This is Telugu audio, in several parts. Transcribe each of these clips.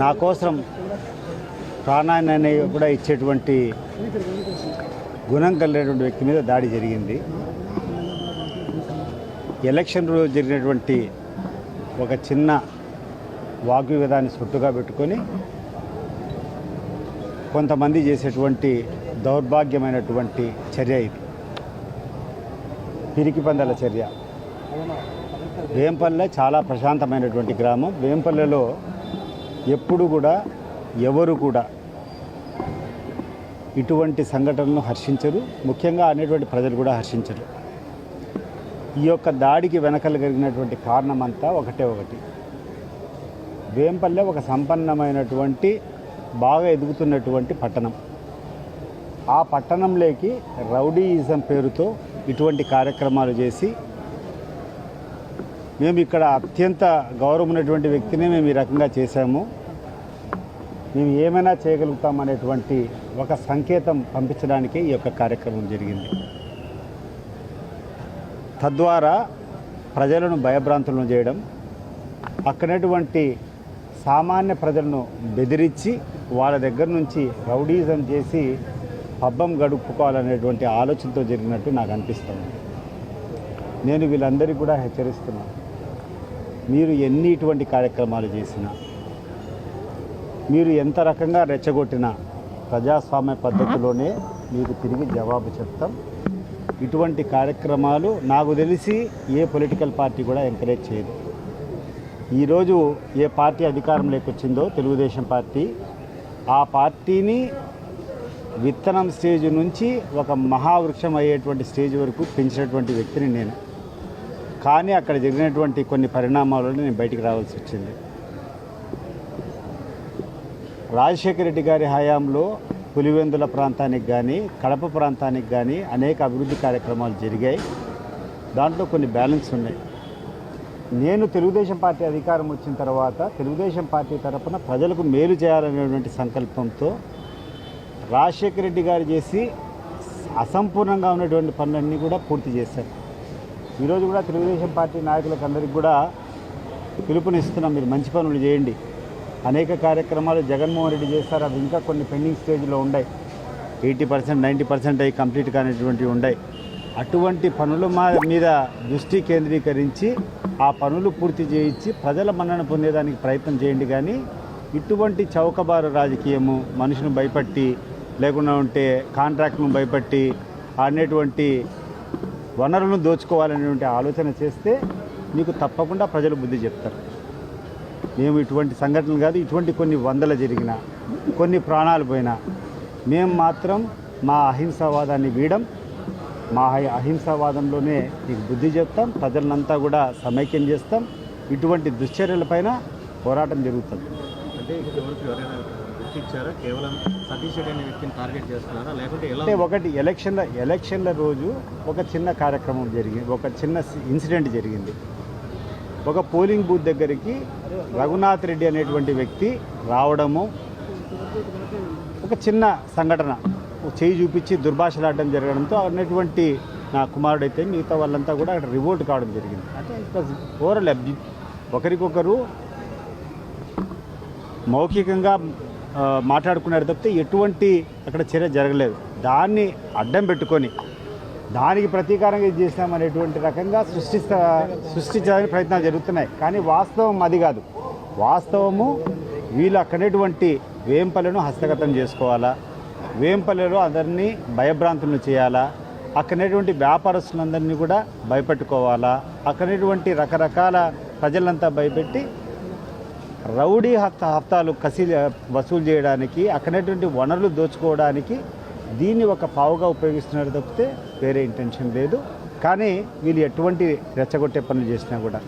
నా కోసం ప్రాణాన్ని కూడా ఇచ్చేటువంటి గుణం కలిగినటువంటి వ్యక్తి మీద దాడి జరిగింది. ఎలక్షన్ రోజు జరిగినటువంటి ఒక చిన్న వాగ్వివాదాన్ని సొట్టుగా పెట్టుకొని కొంతమంది చేసేటువంటి దౌర్భాగ్యమైనటువంటి చర్య ఇది, పిరికి పందల చర్య. వేంపల్లె చాలా ప్రశాంతమైనటువంటి గ్రామం. వేంపల్లెలో ఎప్పుడు కూడా ఎవరు కూడా ఇటువంటి సంఘటనలను హర్షించరు, ముఖ్యంగా అనేటువంటి ప్రజలు కూడా హర్షించరు. ఈ యొక్క దాడికి వెనకలు కలిగినటువంటి కారణం అంతా ఒకటి. వేంపల్లె ఒక సంపన్నమైనటువంటి బాగా ఎదుగుతున్నటువంటి పట్టణం. ఆ పట్టణంలోకి రౌడీయిజం పేరుతో ఇటువంటి కార్యక్రమాలు చేసి మేము ఇక్కడ అత్యంత గౌరవం ఉన్నటువంటి వ్యక్తిని మేము ఈ రకంగా చేశాము, మేము ఏమైనా చేయగలుగుతామనేటువంటి ఒక సంకేతం పంపించడానికి ఈ యొక్క కార్యక్రమం జరిగింది. తద్వారా ప్రజలను భయభ్రాంతులను చేయడం, అక్కడటువంటి సామాన్య ప్రజలను బెదిరించి వాళ్ళ దగ్గర నుంచి రౌడీజం చేసి పబ్బం గడుపుకోవాలనేటువంటి ఆలోచనతో జరిగినట్టు నాకు అనిపిస్తుంది. నేను వీళ్ళందరికీ కూడా హెచ్చరిస్తున్నాను, మీరు ఎన్ని ఇటువంటి కార్యక్రమాలు చేసినా, మీరు ఎంత రకంగా రెచ్చగొట్టినా ప్రజాస్వామ్య పద్ధతిలోనే మీకు తిరిగి జవాబు చెప్తాం. ఇటువంటి కార్యక్రమాలు నాకు తెలిసి ఏ పొలిటికల్ పార్టీ కూడా ఎంకరేజ్ చేయదు. ఈరోజు ఏ పార్టీ అధికారంలోకి వచ్చిందో తెలుగుదేశం పార్టీ, ఆ పార్టీని విత్తనం స్టేజ్ నుంచి ఒక మహావృక్షం అయ్యేటువంటి స్టేజ్ వరకు పెంచినటువంటి వ్యక్తిని నేను. కానీ అక్కడ జరిగినటువంటి కొన్ని పరిణామాలలో నేను బయటికి రావాల్సి వచ్చింది. రాజశేఖర రెడ్డి గారి హయాంలో పులివెందుల ప్రాంతానికి కానీ కడప ప్రాంతానికి కానీ అనేక అభివృద్ధి కార్యక్రమాలు జరిగాయి. దాంట్లో కొన్ని బ్యాలెన్స్ ఉన్నాయి. నేను తెలుగుదేశం పార్టీ అధికారం వచ్చిన తర్వాత తెలుగుదేశం పార్టీ తరఫున ప్రజలకు మేలు చేయాలనేటువంటి సంకల్పంతో రాజశేఖర రెడ్డి గారు చేసి అసంపూర్ణంగా ఉన్నటువంటి పనులన్నీ కూడా పూర్తి చేశారు. ఈరోజు కూడా తెలుగుదేశం పార్టీ నాయకులకు అందరికీ కూడా పిలుపునిస్తున్నాం, మీరు మంచి పనులు చేయండి. అనేక కార్యక్రమాలు జగన్మోహన్ రెడ్డి చేస్తారు, అవి ఇంకా కొన్ని పెండింగ్ స్టేజ్లో ఉన్నాయి. 80% 90% అవి కంప్లీట్ కానిటువంటివి ఉన్నాయి. అటువంటి పనుల మీద దృష్టి కేంద్రీకరించి ఆ పనులు పూర్తి చేయించి ప్రజల మన్నన పొందేదానికి ప్రయత్నం చేయండి. కానీ ఇటువంటి చౌకబారు రాజకీయము, మనుషులను భయపట్టి లేకుండా ఉంటే కాంట్రాక్ట్ను భయపట్టి అనేటువంటి వనరులను దోచుకోవాలనేటువంటి ఆలోచన చేస్తే మీకు తప్పకుండా ప్రజలు బుద్ధి చెప్తారు. మేము ఇటువంటి సంఘటనలు కాదు, ఇటువంటి కొన్ని వందలు జరిగినా, కొన్ని ప్రాణాలు పోయినా మేము మాత్రం మా అహింసావాదాన్ని వీడం. మా అహింసావాదంలోనే మీకు బుద్ధి చెప్తాం, ప్రజలంతా కూడా సమైక్యం చేస్తాం. ఇటువంటి దుశ్చర్యలపైన పోరాటం జరుగుతుంది. అంటే కేవలం సతీష్ రెడ్డి అనే వ్యక్తిని టార్గెట్ చేస్తున్నారా, లేకుంటే అంటే ఒకటి ఎలక్షన్ల రోజు ఒక చిన్న కార్యక్రమం జరిగింది, ఒక చిన్న ఇన్సిడెంట్ జరిగింది. ఒక పోలింగ్ బూత్ దగ్గరికి రఘునాథ్ రెడ్డి అనేటువంటి వ్యక్తి రావడము, ఒక చిన్న సంఘటన చేయి చూపించి దుర్భాషలాడడం జరగడంతో అన్నటువంటి నా కుమారుడైతే మిగతా వాళ్ళంతా కూడా అక్కడ రివోల్ట్ కావడం జరిగింది. అంటే ఇట్ వాజ్ ఓవరాల్ ఒకరికొకరు మౌఖికంగా మాట్లాడుకున్నారు తప్పితే ఎటువంటి అక్కడ చర్య జరగలేదు. దాన్ని అడ్డం పెట్టుకొని దానికి ప్రతీకారంగా ఇది చేసినామనేటువంటి రకంగా సృష్టించడానికి ప్రయత్నాలు జరుగుతున్నాయి. కానీ వాస్తవం అది కాదు. వాస్తవము వీళ్ళు అక్కడటువంటి వేంపల్లెను హస్తగతం చేసుకోవాలా, వేంపల్లెలో అందరినీ భయభ్రాంతులను చేయాలా, అక్కడటువంటి వ్యాపారస్తులందరినీ కూడా భయపెట్టుకోవాలా, అక్కడటువంటి రకరకాల ప్రజలంతా భయపెట్టి రౌడీ హప్తాలు వసూలు చేయడానికి, అక్కడటువంటి వనరులు దోచుకోవడానికి దీన్ని ఒక పావుగా ఉపయోగిస్తున్నారు తప్పితే వేరే ఇంటెన్షన్ లేదు. కానీ వీళ్ళు ఎటువంటి రెచ్చగొట్టే పనులు చేసినా కూడా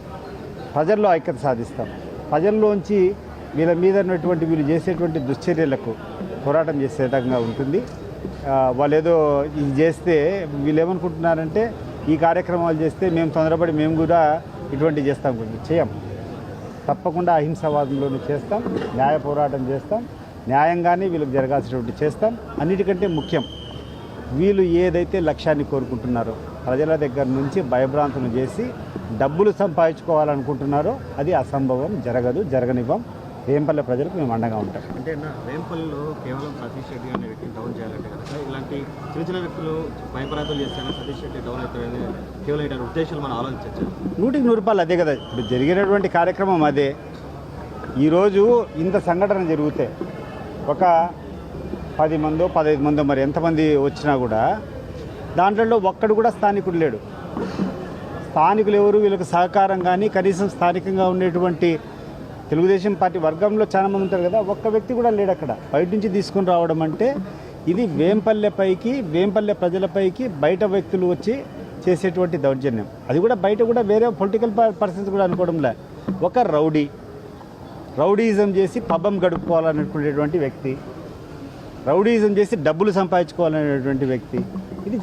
ప్రజల్లో ఐక్యత సాధిస్తాం. ప్రజల్లోంచి వీళ్ళ మీద ఉన్నటువంటి వీళ్ళు చేసేటువంటి దుశ్చర్యలకు పోరాటం చేసే విధంగా ఉంటుంది. వాళ్ళు ఏదో ఇది చేస్తే వీళ్ళు ఏమనుకుంటున్నారంటే ఈ కార్యక్రమాలు చేస్తే మేము తొందరపడి మేము కూడా ఇటువంటివి చేస్తాం. చేయం. తప్పకుండా అహింసావాదంలోనే చేస్తాం, న్యాయ పోరాటం చేస్తాం, న్యాయంగానే వీళ్ళకి జరగాల్సినటువంటి చేస్తాం. అన్నిటికంటే ముఖ్యం వీళ్ళు ఏదైతే లక్ష్యాన్ని కోరుకుంటున్నారో ప్రజల దగ్గర నుంచి భయభ్రాంతులు చేసి డబ్బులు సంపాదించుకోవాలనుకుంటున్నారో అది అసంభవం, జరగదు, జరగనివ్వం. వేంపల్లె ప్రజలకు మేము అండగా ఉంటాం. అంటే వేంపల్లిలో కేవలం సతీష్ రెడ్డి అనే వ్యక్తిని డౌన్ చేయాలంటే కనుక ఇలాంటి చిన్న చిన్న వ్యక్తులు భయపరాధులు చేస్తేనే సతీష్ రెడ్డి డౌన్ అవుతారని కేవలం ఇలాంటి ఉద్దేశాలు మనం ఆలోచించవచ్చు. 100% అదే కదా ఇప్పుడు జరిగినటువంటి కార్యక్రమం అదే. ఈరోజు ఇంత సంఘటన జరిగితే ఒక 10 మందో 15 మందో మరి ఎంతమంది వచ్చినా కూడా దాంట్లో ఒక్కడు కూడా స్థానికుడు లేడు. స్థానికులు ఎవరు వీళ్ళకి సహకారం కానీ కనీసం స్థానికంగా ఉండేటువంటి తెలుగుదేశం పార్టీ వర్గంలో చాలా మంది ఉంటారు కదా, ఒక్క వ్యక్తి కూడా లేడు అక్కడ. బయట నుంచి తీసుకొని రావడం అంటే ఇది వేంపల్లెపైకి వేంపల్లె ప్రజలపైకి బయట వ్యక్తులు వచ్చి చేసేటువంటి దౌర్జన్యం. అది కూడా బయట కూడా వేరే పొలిటికల్ పర్సన్స్ కూడా అనుకోవడంలే. ఒక రౌడీయిజం చేసి పబ్బం గడుపుకోవాలనుకునేటువంటి వ్యక్తి, రౌడీయిజం చేసి డబ్బులు సంపాదించుకోవాలనేటువంటి వ్యక్తి. ఇది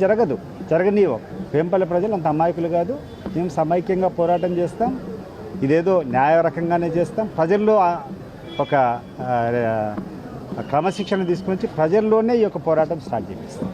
జరగనీయం. వేంపల్లె ప్రజలు అంత అమాయకులు కాదు. మేము సమైక్యంగా పోరాటం చేస్తాం. ఇదేదో న్యాయ రకంగానే చేస్తాం. ప్రజల్లో ఒక క్రమశిక్షణ తీసుకొని ప్రజల్లోనే ఈ యొక్క పోరాటం స్టార్ట్ చేపిస్తాం.